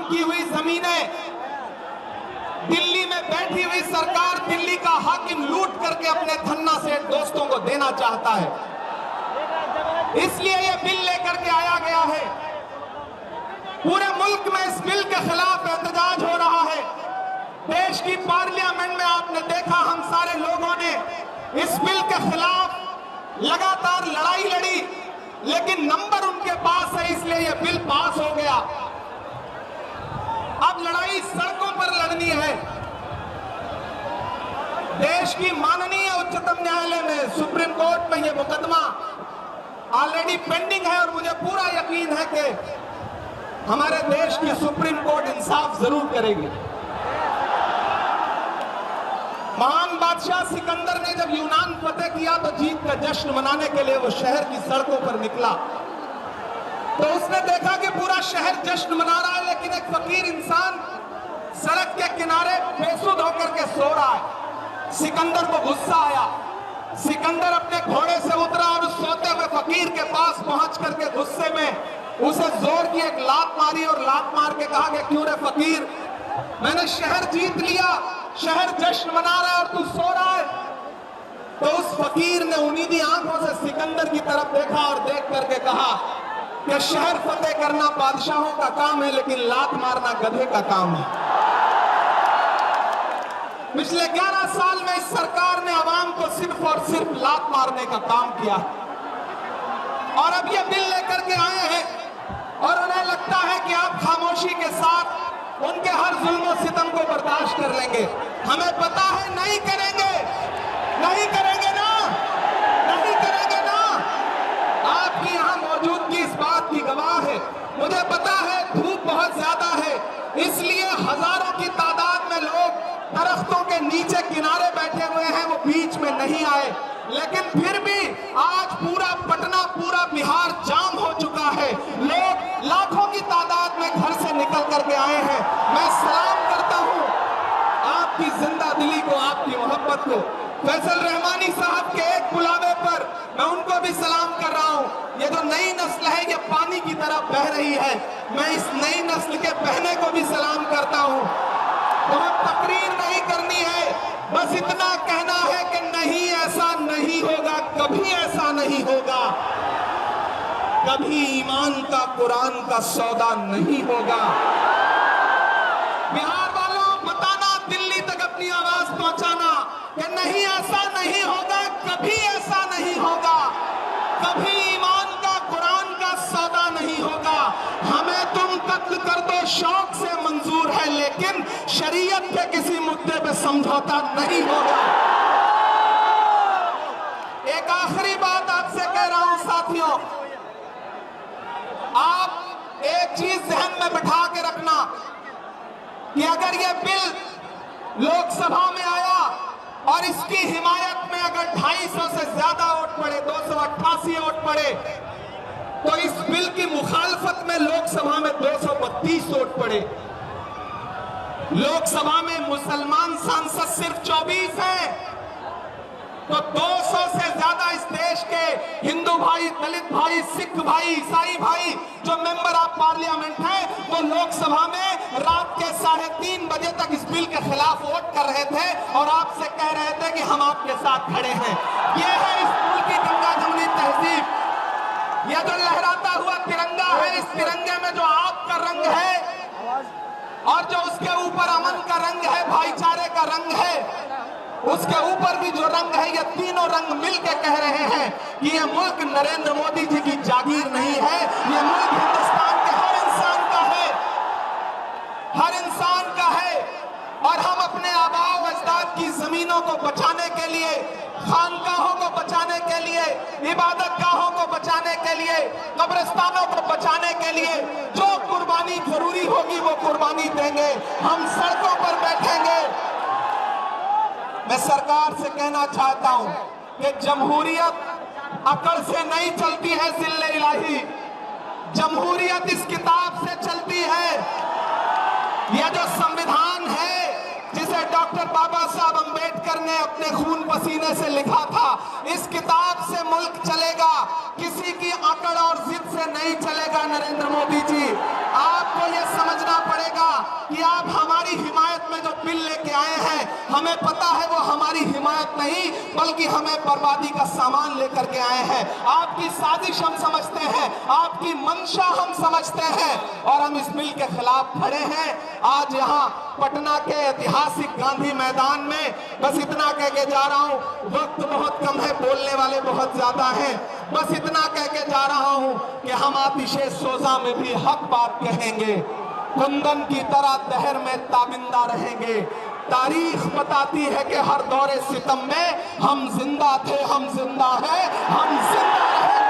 की हुई जमीनें दिल्ली में बैठी हुई सरकार, दिल्ली का हाकिम लूट करके अपने धन्ना सेठ दोस्तों को देना चाहता है। इसलिए यह बिल लेकर के आया गया है। पूरे मुल्क में इस बिल के खिलाफ एहतजाज हो रहा है। देश की पार्लियामेंट में आपने देखा, हम सारे लोगों ने इस बिल के खिलाफ लगातार लड़ाई लड़ी, लेकिन नंबर उनके पास है, इसलिए यह बिल पास हो गया। अब लड़ाई सड़कों पर लड़नी है। देश की माननीय उच्चतम न्यायालय में, सुप्रीम कोर्ट में यह मुकदमा ऑलरेडी पेंडिंग है और मुझे पूरा यकीन है कि हमारे देश की सुप्रीम कोर्ट इंसाफ जरूर करेगी। महान बादशाह सिकंदर ने जब यूनान फतेह किया तो जीत का जश्न मनाने के लिए वो शहर की सड़कों पर निकला, तो उसने देखा कि पूरा शहर जश्न मना रहा है, लेकिन एक फकीर इंसान सड़क के किनारे बेसुध होकर के सो रहा है। सिकंदर को गुस्सा आया। सिकंदर अपने घोड़े से उतरा और उस सोते हुए फकीर के पास पहुंच करके गुस्से में उसे जोर की एक लात मारी और लात मार के कहा कि क्यों रे फकीर, मैंने शहर जीत लिया, शहर जश्न मना रहा है और तू सो रहा है। तो उस फकीर ने उम्मीदी आंखों से सिकंदर की तरफ देखा और देख करके कहा कि शहर फतेह करना बादशाहों का काम है, लेकिन लात मारना गधे का काम है। पिछले 11 साल में इस सरकार ने आवाम को सिर्फ और सिर्फ लात मारने का काम किया, और अब ये बिल लेकर के आए हैं और उन्हें लगता है कि आप खामोशी के साथ उनके हर जुल्म और सितम को बर्दाश्त कर लेंगे। हमें पता है नहीं करेंगे, नहीं करेंगे ना, नहीं करेंगे ना। आपकी यहाँ मौजूदगी इस बात की गवाह है। मुझे पता है धूप बहुत ज्यादा है, इसलिए हजारों की तादाद में लोग दरख्तों के नीचे किनारे बैठे हुए हैं, वो बीच में नहीं आए, लेकिन फिर भी आज पूरा पटना, पूरा बिहार जाम हो चुका है। लोग लाखों की तादाद में घर से निकल करके आए हैं। मैं सलाम करता हूं आपकी जिंदा दिली को, आपकी मोहब्बत को। फैसल रहमानी साहब के एक बुलावे पर मैं उनको भी सलाम कर रहा हूं। ये जो नई नस्ल है ये पानी की तरह बह रही है, मैं इस नई नस्ल के बहने को भी सलाम करता हूं। बहुत तकरीर नहीं करनी है, बस इतना कहना है कि नहीं, ऐसा नहीं होगा, कभी ऐसा नहीं होगा, कभी ईमान का कुरान का सौदा नहीं होगा। बिहार वालों, बताना, दिल्ली तक अपनी आवाज पहुंचाना कि नहीं, ऐसा नहीं होगा, कभी ऐसा नहीं होगा, कभी ईमान का कुरान का सौदा नहीं होगा। हमें तुम कत्ल कर दो शौक से मंजूर है, लेकिन शरीयत के किसी मुद्दे पे समझौता नहीं होगा। एक आखिरी बात आपसे कह रहा हूं साथियों, आप एक चीज ध्यान में बिठा के रखना कि अगर यह बिल लोकसभा में आया और इसकी हिमायत में अगर 250 से ज्यादा वोट पड़े, 288 वोट पड़े, तो इस बिल की मुखालफत में लोकसभा में 232 वोट पड़े। लोकसभा में मुसलमान सांसद सिर्फ 24 हैं, तो 200 से ज्यादा इस देश के हिंदू भाई, दलित भाई, सिख भाई, ईसाई भाई जो मेंबर ऑफ पार्लियामेंट हैं, वो लोकसभा में रात के 3:30 बजे तक इस बिल के खिलाफ वोट कर रहे थे और आपसे कह रहे थे कि हम आपके साथ खड़े हैं। ये है इस मुल्क की गंगा जमुनी तहजीब। यह जो लहराता हुआ तिरंगा है, इस तिरंगे में जो आपका रंग है और जो उसके ऊपर अमन का रंग है, भाईचारे का रंग है, उसके ऊपर भी जो रंग है, ये तीनों रंग मिलकर कह रहे हैं कि ये मुल्क नरेंद्र मोदी जी की जागीर नहीं है, ये मुल्क हिंदुस्तान के हर इंसान का है, हर इंसान का है। और हम अपने आबाओ अजदाद की जमीनों को बचाने के लिए, खानकाहों को बचाने के लिए, इबादत गाहों को बचाने के लिए, कब्रिस्तानों को बचाने के लिए जो कुर्बानी जरूरी होगी वो कुर्बानी देंगे। हम सड़कों पर बैठेंगे। मैं सरकार से कहना चाहता हूं कि जमहूरियत अकड़ से नहीं चलती है जिल्ले इलाही, जमहूरियत इस किताब से चलती है। यह जो संविधान है जिसे डॉक्टर बाबा साहब अंबेडकर ने अपने खून पसीने से लिखा था, इस किताब से मुल्क चलेगा, किसी की अकड़ और जिद से नहीं चलेगा। नरेंद्र मोदी जी, आपको यह समझना पड़ेगा बिल लेके आए हैं, हमें पता है वो हमारी हिमायत नहीं बल्कि हमें बर्बादी का सामान लेकर के आए हैं। आपकी साजिश हम समझते हैं, आपकी मंशा हम समझते हैं और हम इस बिल के खिलाफ खड़े हैं। आज यहाँ पटना के ऐतिहासिक गांधी मैदान में बस इतना कह के जा रहा हूँ, वक्त बहुत कम है, बोलने वाले बहुत ज्यादा हैं। बस इतना कह के जा रहा हूँ कि हम आतिशे सोजा में भी हक बात कहेंगे, कुंदन की तरह दहर में ताबिंदा रहेंगे। तारीख बताती है कि हर दौरे सितम में हम जिंदा थे, हम जिंदा हैं, हम जिंदा रहेंगे।